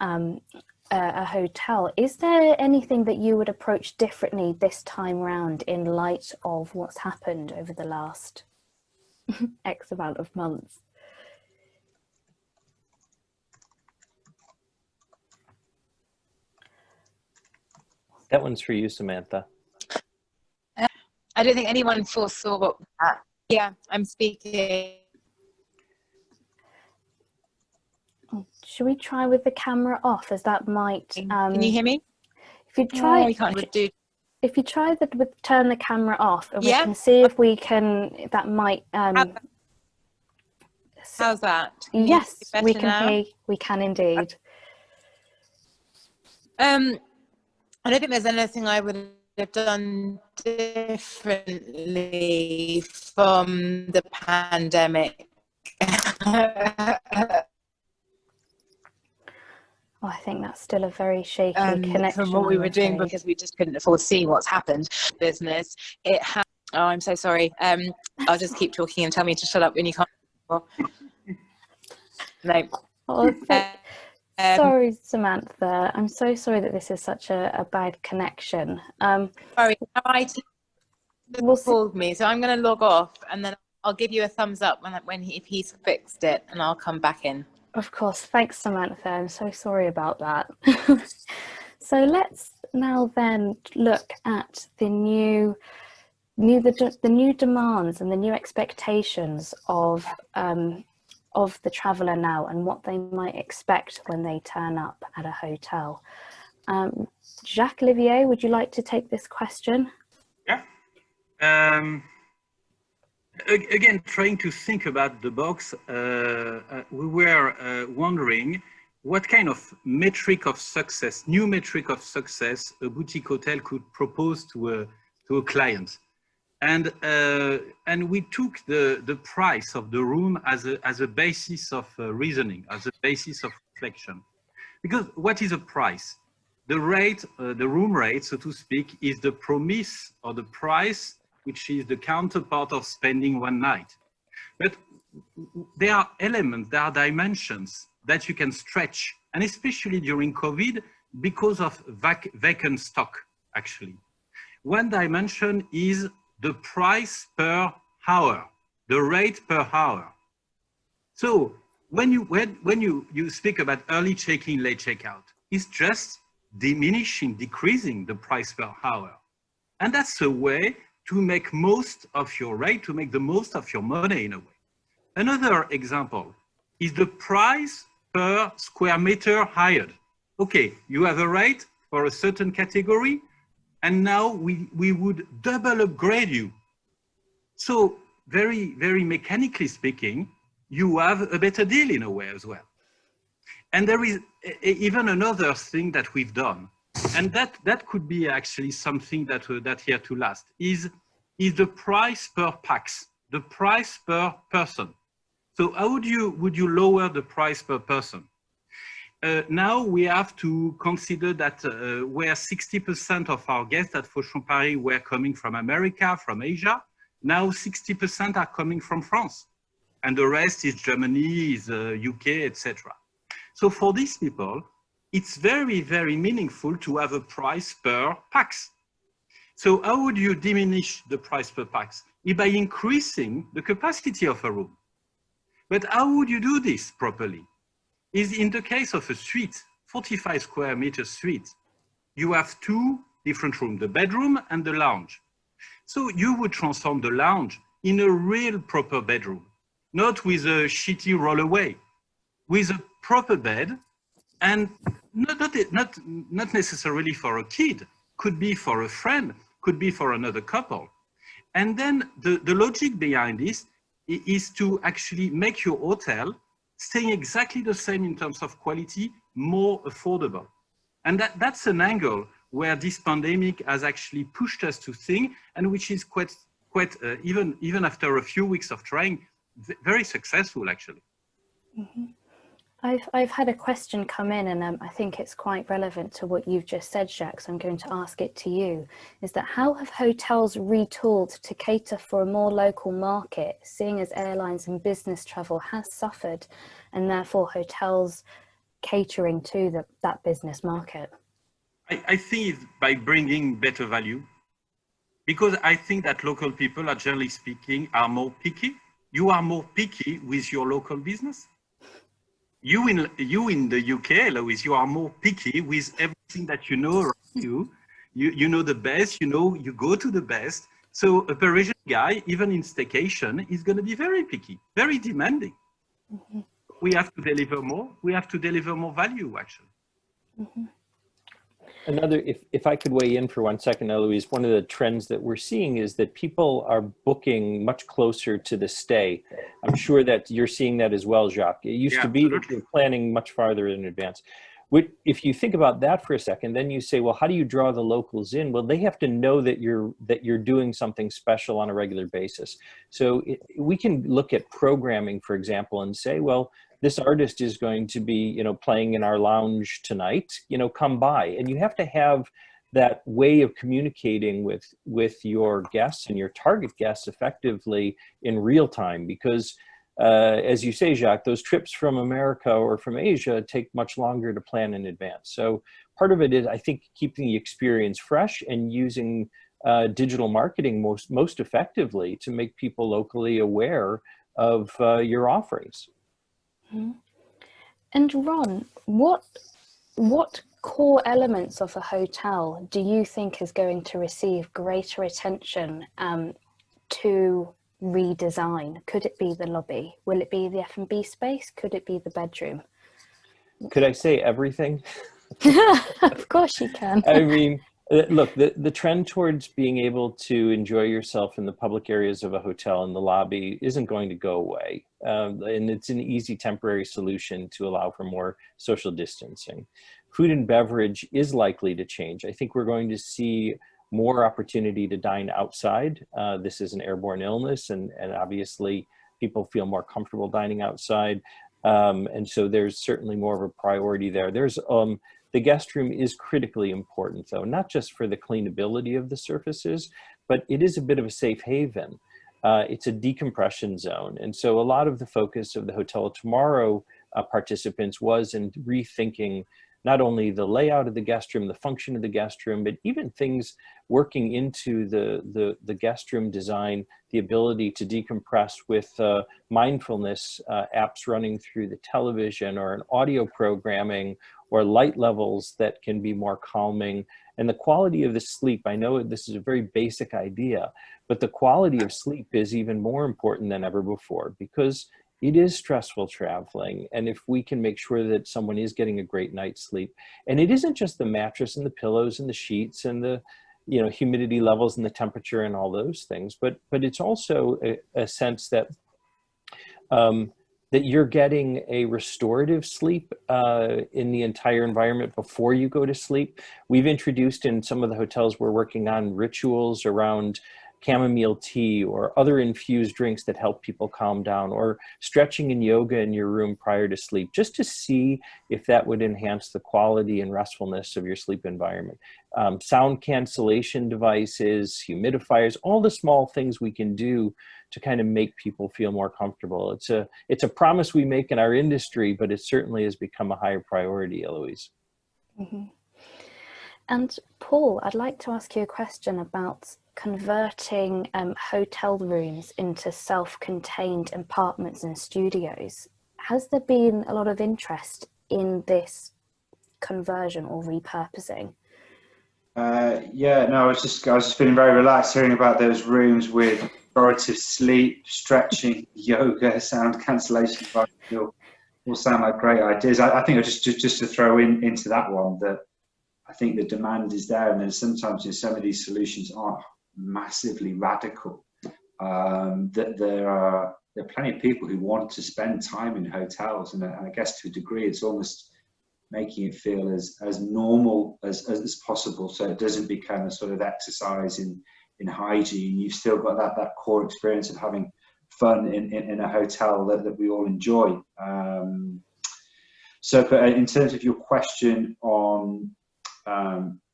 a hotel. Is there anything that you would approach differently this time round in light of what's happened over the last X amount of months? That one's for you, Samantha. I don't think anyone foresaw what that. Yeah, I'm speaking. Should we try with the camera off, as that might... Can you hear me? If you try... No, we can't do... If you try turn the camera off, and yeah, we can see if we can... That might... How's that? Yes, we can hear. We can indeed. I don't think there's anything I would have done differently from the pandemic. Oh, I think that's still a very shaky connection. From what we were doing, because we just couldn't foresee what's happened. Business. Oh, I'm so sorry. I'll just keep talking and tell me to shut up when you can't. No. Oh, sorry, Samantha. I'm so sorry that this is such a bad connection. Sorry, called me, so I'm going to log off, and then I'll give you a thumbs up if he's fixed it, and I'll come back in. Of course. Thanks, Samantha. I'm so sorry about that. So let's now then look at the new demands and the new expectations of the traveller now, and what they might expect when they turn up at a hotel. Jacques-Olivier, would you like to take this question? Yeah. Again, trying to think about the box, we were wondering what kind of metric of success, new metric of success, a boutique hotel could propose to a client. And we took the price of the room as a basis of reasoning, as a basis of reflection. Because what is a price? The rate, the room rate, so to speak, is the promise or the price, which is the counterpart of spending one night. But there are elements, there are dimensions that you can stretch, and especially during COVID, because of vacant stock, actually. One dimension is the price per hour, the rate per hour. So when you speak about early check-in, late check-out, it's just decreasing the price per hour. And that's a way to make most of your rate, to make the most of your money in a way. Another example is the price per square meter hired. Okay, you have a rate for a certain category, and now we would double upgrade you. So very, very mechanically speaking, you have a better deal in a way as well. And there is even another thing that we've done, and that could be actually something that here to last, is the price per pax, the price per person. So how would you lower the price per person? Now we have to consider that where 60% of our guests at Fauchon Paris were coming from America, from Asia, now 60% are coming from France. And the rest is Germany, is UK, etc. So for these people, it's very, very meaningful to have a price per pax. So how would you diminish the price per pax? By increasing the capacity of a room. But how would you do this properly? Is in the case of a suite, 45 square meter suite, you have two different rooms, the bedroom and the lounge. So you would transform the lounge in a real proper bedroom, not with a shitty rollaway, with a proper bed, and not necessarily for a kid, could be for a friend, could be for another couple. And then the logic behind this is to actually make your hotel staying exactly the same in terms of quality, more affordable. And that's an angle where this pandemic has actually pushed us to think, and which is quite even after a few weeks of trying, very successful actually. Mm-hmm. I've had a question come in, and I think it's quite relevant to what you've just said, Jacques, so I'm going to ask it to you. Is that how have hotels retooled to cater for a more local market, seeing as airlines and business travel has suffered, and therefore hotels catering to that business market? I think it's by bringing better value, because I think that local people are, generally speaking, are more picky. You are more picky with your local business. You in the UK, Louise, you are more picky with everything that you know around you. You know the best, you go to the best. So a Parisian guy, even in staycation, is going to be very picky, very demanding. Mm-hmm. We have to deliver more. We have to deliver more value, actually. Mm-hmm. Another, if I could weigh in for 1 second, Eloise, one of the trends that we're seeing is that people are booking much closer to the stay. I'm sure that you're seeing that as well, Jacques. It used to be that you're planning much farther in advance. If you think about that for a second, then you say, well, how do you draw the locals in? Well, they have to know that you're doing something special on a regular basis. So we can look at programming, for example, and say, well, this artist is going to be, playing in our lounge tonight, come by. And you have to have that way of communicating with your guests and your target guests effectively in real time, because as you say, Jacques, those trips from America or from Asia take much longer to plan in advance. So part of it is, I think, keeping the experience fresh and using digital marketing most effectively to make people locally aware of your offerings. Mm-hmm. And Ron, what core elements of a hotel do you think is going to receive greater attention to redesign? Could it be the lobby? Will it be the F&B space? Could it be the bedroom? Could I say everything? Of course you can. I mean, look, the trend towards being able to enjoy yourself in the public areas of a hotel in the lobby isn't going to go away. And it's an easy temporary solution to allow for more social distancing. Food and beverage is likely to change. I think we're going to see more opportunity to dine outside. This is an airborne illness, and obviously people feel more comfortable dining outside. And so there's certainly more of a priority there. The guest room is critically important, though, not just for the cleanability of the surfaces, but it is a bit of a safe haven. It's a decompression zone. And so a lot of the focus of the Hotel of Tomorrow participants was in rethinking not only the layout of the guest room, the function of the guest room, but even things working into the guest room design, the ability to decompress with mindfulness apps running through the television, or an audio programming, or light levels that can be more calming. And the quality of the sleep, I know this is a very basic idea, but the quality of sleep is even more important than ever before, because it is stressful traveling. And if we can make sure that someone is getting a great night's sleep, and it isn't just the mattress and the pillows and the sheets and the humidity levels and the temperature and all those things, but it's also a sense that that you're getting a restorative sleep in the entire environment before you go to sleep. We've introduced in some of the hotels we're working on rituals around chamomile tea or other infused drinks that help people calm down, or stretching and yoga in your room prior to sleep, just to see if that would enhance the quality and restfulness of your sleep environment. Sound cancellation devices, humidifiers, all the small things we can do to kind of make people feel more comfortable. It's a promise we make in our industry, but it certainly has become a higher priority, Eloise. Mm-hmm. And Paul, I'd like to ask you a question about converting hotel rooms into self-contained apartments and studios. Has there been a lot of interest in this conversion or repurposing? Yeah, no, I was just feeling very relaxed hearing about those rooms with restorative sleep, stretching, yoga, sound cancellation. All sound like great ideas. I think just to throw into that one, that I think the demand is there, and then sometimes some of these solutions aren't massively radical. That there are plenty of people who want to spend time in hotels, and I guess to a degree it's almost making it feel as normal as possible, so it doesn't become a sort of exercise in hygiene. You've still got that core experience of having fun in a hotel that we all enjoy. So in terms of your question on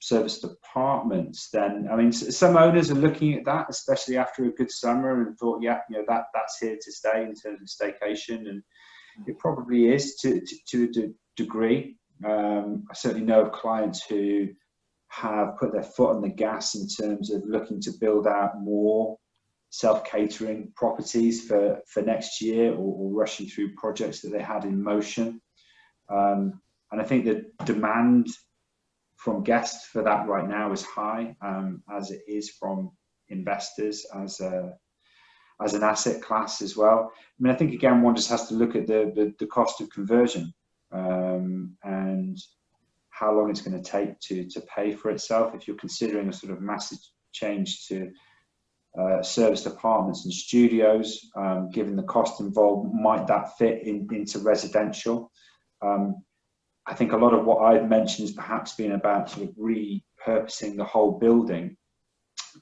serviced apartments, then I mean, some owners are looking at that, especially after a good summer, and thought, yeah, you know, that's here to stay in terms of staycation, and it probably is to a degree. I certainly know of clients who have put their foot on the gas in terms of looking to build out more self-catering properties for next year, or rushing through projects that they had in motion. And I think the demand from guests for that right now is high, as it is from investors as an asset class as well. I mean, I think again, one just has to look at the cost of conversion, and how long it's going to take to pay for itself. If you're considering a sort of massive change to serviced apartments and studios, given the cost involved, might that fit into residential? I think a lot of what I've mentioned has perhaps been about sort of repurposing the whole building,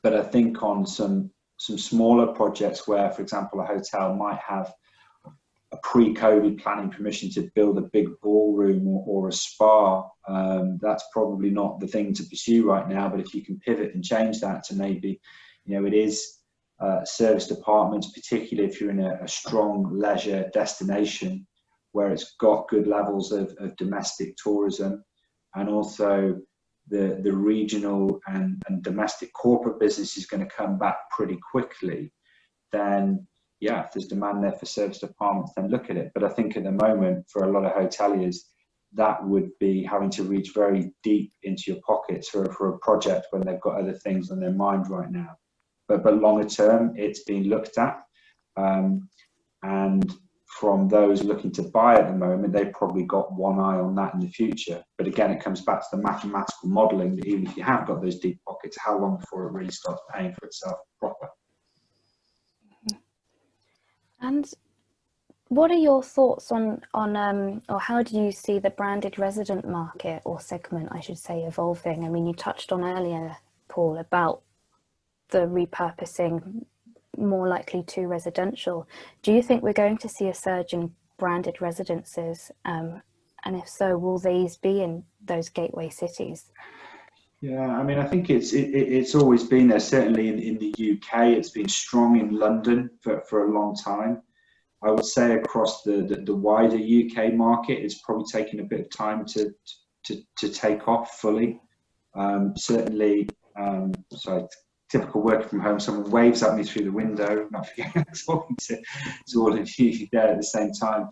but I think on some smaller projects where, for example, a hotel might have a pre-COVID planning permission to build a big ballroom or a spa, that's probably not the thing to pursue right now. But if you can pivot and change that to maybe, you know, it is serviced apartments, particularly if you're in a strong leisure destination where it's got good levels of domestic tourism, and also the regional and domestic corporate business is going to come back pretty quickly, then yeah, if there's demand there for serviced apartments, then look at it. But I think at the moment, for a lot of hoteliers, that would be having to reach very deep into your pockets for a project when they've got other things on their mind right now. But longer term, it's being looked at, and from those looking to buy at the moment, they've probably got one eye on that in the future. But again, it comes back to the mathematical modelling, that even if you have got those deep pockets, how long before it really starts paying for itself proper? And what are your thoughts on or how do you see the branded resident market, or segment, I should say, evolving? I mean, you touched on earlier, Paul, about the repurposing more likely to residential. Do you think we're going to see a surge in branded residences? And if so, will these be in those gateway cities? Yeah, I mean, I think it's always been there. Certainly in the UK, it's been strong in London for a long time. I would say across the wider UK market, it's probably taken a bit of time to take off fully. Certainly, sorry, typical working from home, someone waves at me through the window, not forgetting I'm talking to all of you there at the same time.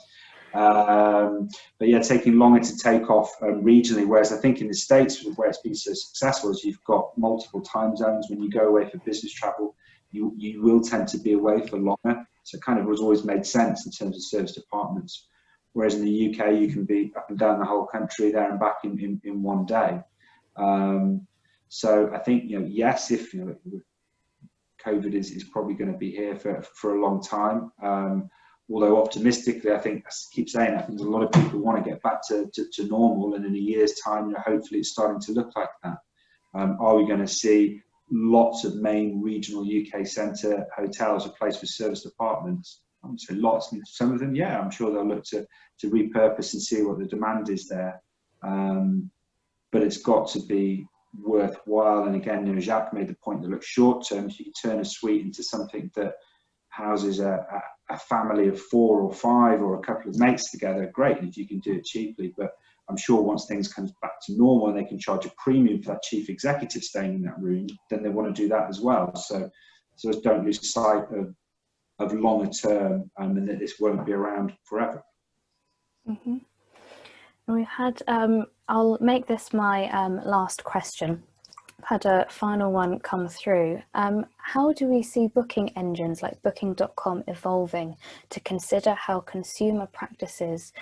But yeah, taking longer to take off regionally, whereas I think in the States, where it's been so successful, is you've got multiple time zones. When you go away for business travel, you will tend to be away for longer. So it kind of has always made sense in terms of serviced apartments. Whereas in the UK, you can be up and down the whole country, there and back in one day. So I think, you know, yes, if you know, COVID is probably going to be here for a long time. Although optimistically, I think, I keep saying, I think a lot of people want to get back to normal, and in a year's time, you know, hopefully it's starting to look like that. Are we going to see lots of main regional UK centre hotels replaced with serviced apartments? I would say lots. Some of them, yeah, I'm sure they'll look to repurpose and see what the demand is there. But it's got to be worthwhile. And again, you know, Jacques made the point that looks short term. If you can turn a suite into something that houses a family of 4 or 5 or a couple of mates together, great. And if you can do it cheaply, but I'm sure once things come back to normal and they can charge a premium for that chief executive staying in that room, then they want to do that as well. So don't lose sight of longer term, and that this won't be around forever. Mm-hmm. We've had, I'll make this my last question. I've had a final one come through. How do we see booking engines like booking.com evolving to consider how consumer practices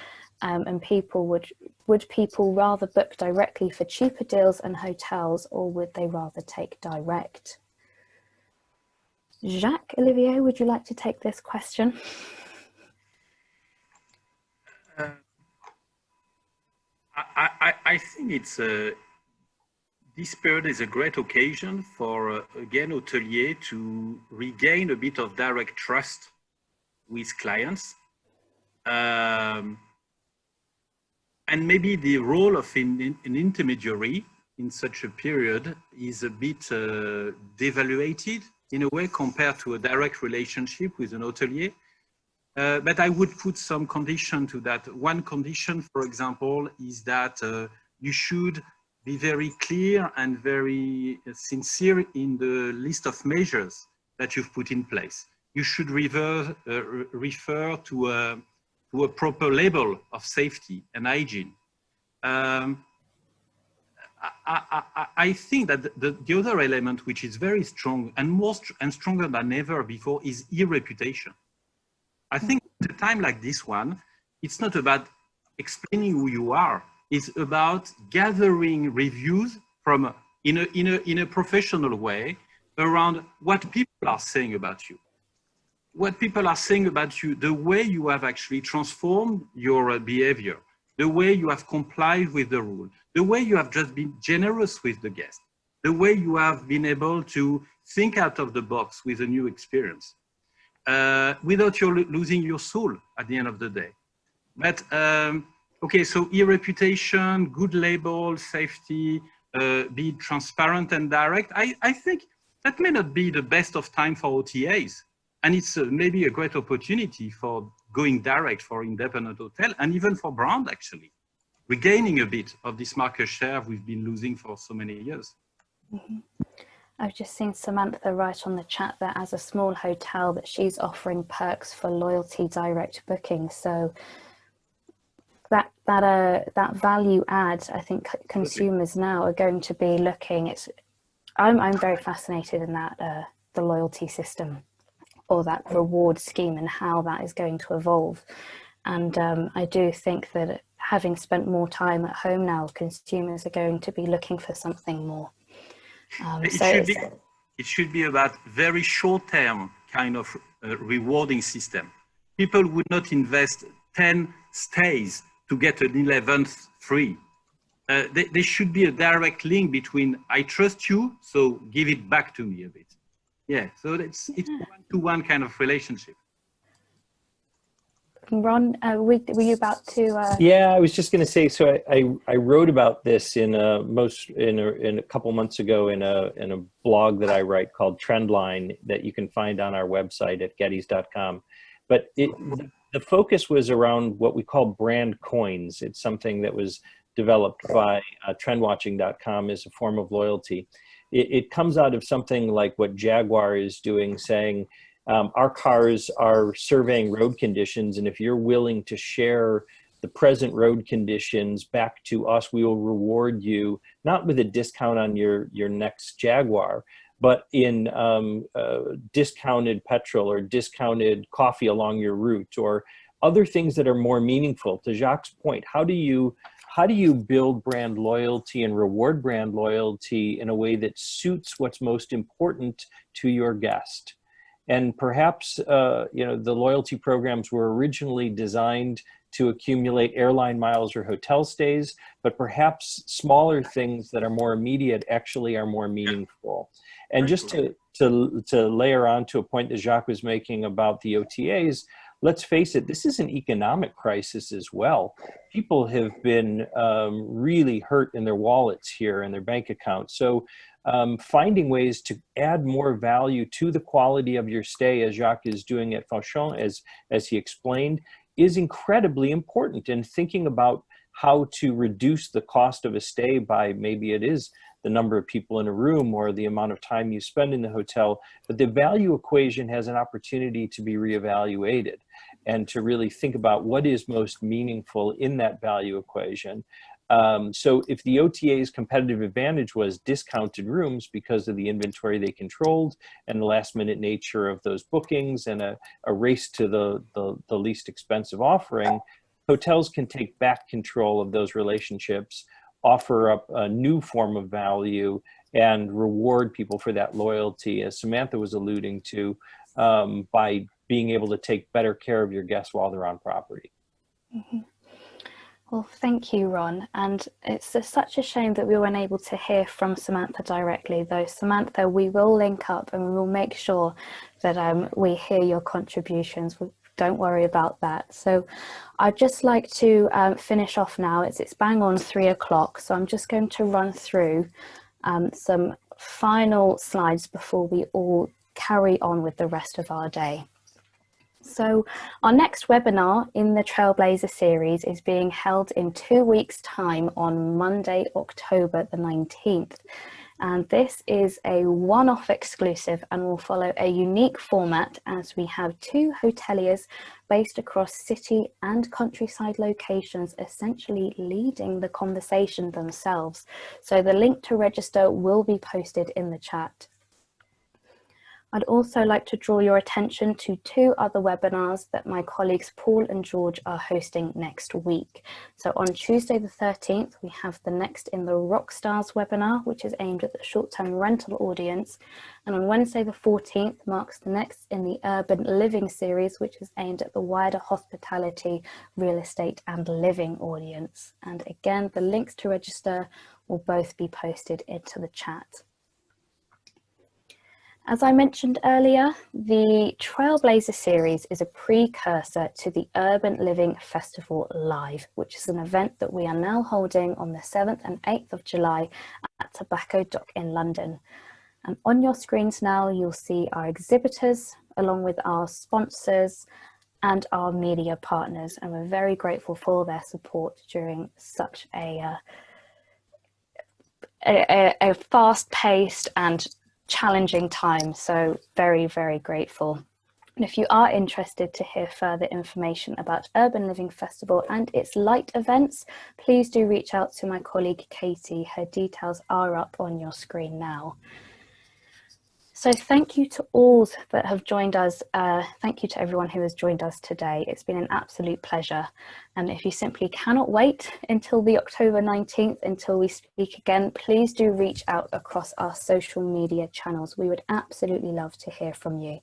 and people would people rather book directly for cheaper deals and hotels, or would they rather take direct? Jacques-Olivier, would you like to take this question? I think it's this period is a great occasion for, again, hotelier to regain a bit of direct trust with clients. And maybe the role of an intermediary in such a period is a bit devaluated in a way compared to a direct relationship with an hotelier. But I would put some condition to that. One condition, for example, is that you should be very clear and very sincere in the list of measures that you've put in place. You should refer to a proper label of safety and hygiene. I think that the other element, which is very strong and stronger than ever before, is e-reputation. I think at a time like this one, it's not about explaining who you are. It's about gathering reviews from in a professional way around what people are saying about you. What people are saying about you, the way you have actually transformed your behavior, the way you have complied with the rule, the way you have just been generous with the guest, the way you have been able to think out of the box with a new experience, without you losing your soul at the end of the day. But, okay, so e-reputation, good label, safety, be transparent and direct. I think that may not be the best of time for OTAs. And it's maybe a great opportunity for going direct for independent hotel and even for brand, actually, regaining a bit of this market share we've been losing for so many years. Mm-hmm. I've just seen Samantha write on the chat that as a small hotel that she's offering perks for loyalty direct booking. So that value add, I think consumers now are going to be looking. I'm very fascinated in that the loyalty system, or that reward scheme, and how that is going to evolve. And I do think that having spent more time at home now, consumers are going to be looking for something more. It should be about very short-term kind of rewarding system. People would not invest 10 stays to get an 11th free. There should be a direct link between I trust you, so give it back to me a bit. Yeah, so it's one-to-one kind of relationship. Ron, were you about to? Yeah, I was just going to say. So I wrote about this in a couple months ago in a blog that I write called Trendline that you can find on our website at gettys.com. But the focus was around what we call brand coins. It's something that was developed by trendwatching.com as a form of loyalty. It comes out of something like what Jaguar is doing, saying our cars are surveying road conditions, and if you're willing to share the present road conditions back to us, we will reward you, not with a discount on your next Jaguar, but in discounted petrol or discounted coffee along your route, or other things that are more meaningful. To Jacques' point, how do you build brand loyalty and reward brand loyalty in a way that suits what's most important to your guest? And perhaps the loyalty programs were originally designed to accumulate airline miles or hotel stays, but perhaps smaller things that are more immediate actually are more meaningful. And just to layer on to a point that Jacques was making about the OTAs, let's face it, this is an economic crisis as well. People have been really hurt in their wallets here and their bank accounts. So finding ways to add more value to the quality of your stay, as Jacques is doing at Fauchon, as he explained, is incredibly important. And thinking about how to reduce the cost of a stay by, maybe it is the number of people in a room or the amount of time you spend in the hotel, but the value equation has an opportunity to be reevaluated and to really think about what is most meaningful in that value equation. So if the OTA's competitive advantage was discounted rooms because of the inventory they controlled and the last minute nature of those bookings and a race to the least expensive offering, hotels can take back control of those relationships, offer up a new form of value, and reward people for that loyalty, as Samantha was alluding to, by being able to take better care of your guests while they're on property. Mm-hmm. Well, thank you, Ron. And it's such a shame that we weren't able to hear from Samantha directly, though. Samantha, we will link up and we will make sure that we hear your contributions. Don't worry about that. So I'd just like to finish off now. It's bang on 3 o'clock. So I'm just going to run through some final slides before we all carry on with the rest of our day. So our next webinar in the Trailblazer series is being held in 2 weeks' time on Monday, October the 19th. And this is a one-off exclusive and will follow a unique format as we have 2 hoteliers based across city and countryside locations essentially leading the conversation themselves. So the link to register will be posted in the chat. I'd also like to draw your attention to 2 other webinars that my colleagues Paul and George are hosting next week. So on Tuesday the 13th, we have the Next in the Rockstars webinar, which is aimed at the short-term rental audience. And on Wednesday the 14th marks the Next in the Urban Living series, which is aimed at the wider hospitality, real estate and living audience. And again, the links to register will both be posted into the chat. As I mentioned earlier, the Trailblazer series is a precursor to the Urban Living Festival Live, which is an event that we are now holding on the 7th and 8th of July at Tobacco Dock in London. And on your screens now, you'll see our exhibitors, along with our sponsors and our media partners. And we're very grateful for their support during such a fast-paced and challenging time, so very, very grateful. And if you are interested to hear further information about Urban Living Festival and its light events, please do reach out to my colleague Katie. Her details are up on your screen now. So thank you to all that have joined us. Thank you to everyone who has joined us today. It's been an absolute pleasure. And if you simply cannot wait until the October 19th, until we speak again, please do reach out across our social media channels. We would absolutely love to hear from you.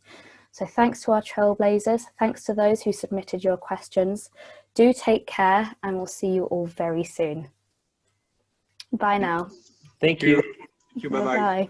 So thanks to our Trailblazers. Thanks to those who submitted your questions. Do take care and we'll see you all very soon. Bye now. Thank you. Thank you. Bye-bye. Bye-bye.